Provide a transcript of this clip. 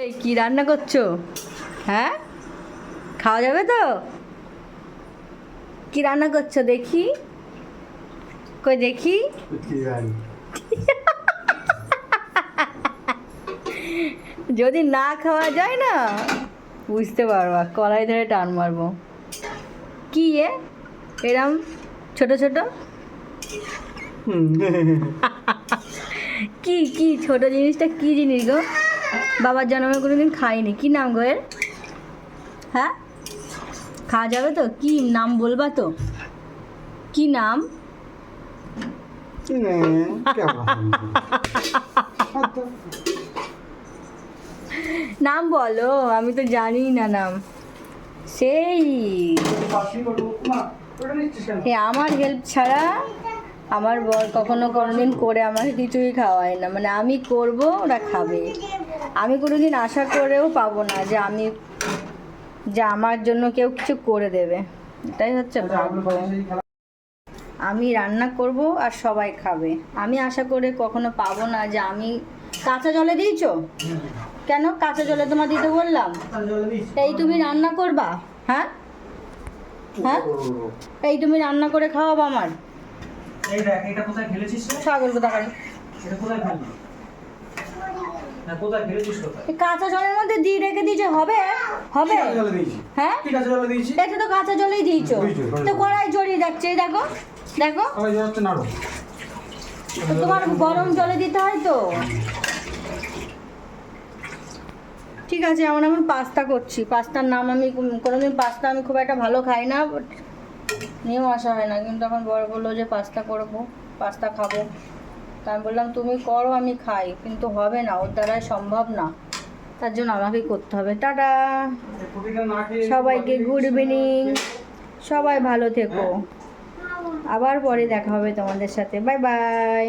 এই কি রান্না করছো? হ্যাঁ, খাওয়া যাবে তো? কি রান্না করছো দেখি? কই দেখি। যদি না খাওয়া যায় না বুঝতে পারবা, কড়াই ধরে টান মারবো। কি এরম ছোট ছোট কি কি ছোট জিনিসটা কি জিনিস গো? বাবার জন্মে কোনোদিন খাইনি। কি নাম গো এর? হ্যাঁ, খাওয়া যাবে তো? কি নাম বলবা তো? কি নাম? নাম বলো, আমি তো জানি না নাম। সেই আমার হেল্প ছাড়া আমার বর কখনো কোনোদিন করে আমাকে কিছুই খাওয়ায় না। মানে আমি করব, ওরা খাবে। আমি কোনোদিন আশা করেও পাবো না যে আমার জন্য কেউ কিছু করে দেবে। এটাই হচ্ছে ভাগ্য। আমি রান্না করব আর সবাই খাবে। আমি আশা করে কখনো পাবো না যে আমি কাঁচা জলে দিয়েছো। কেন কাঁচা জলে তোমার দিতে বললাম? এই তুমি রান্না করবা? হ্যাঁ হ্যাঁ, এই তুমি রান্না করে খাওয়াবো আমার। এই দেখ এটা কোথায় ফেলেছিস রে? ছাগল কোথাকার। এটা কোথায় ফেললি? না কোথায় ফেলেছিস কোথায়? এই কাঁচা জলের মধ্যে দিয়ে রেখে দিয়েছে, হবে? হবে? কাঁচা জলে দিয়েছি। হ্যাঁ, কি কাঁচা জলে দিয়েছি? এটা তো কাঁচা জলেই দিয়েছো। তো কড়াই জড়িয়ে যাচ্ছে, এই দেখো দেখো। আবার যাচ্ছে নাড়ো। তো তোমার গরম জলে দিতে হয় তো। ঠিক আছে, আমরা এখন পাস্তা করছি। পাস্তার নাম আমি কোনোদিন পাস্তা আমি খুব একটা ভালো খাই না, বাট নিয়েও আসা হয় না। কিন্তু এখন বড় বললো যে পাস্তা করবো, পাস্তা খাবো। তা আমি বললাম তুমি করো, আমি খাই। কিন্তু হবে না, ওর দ্বারাই সম্ভব না। তার জন্য আমাকেই করতে হবে। টাটা সবাইকে, গুড ইভিনিং। সবাই ভালো থেকো। আবার পরে দেখা হবে তোমাদের সাথে। Bye bye.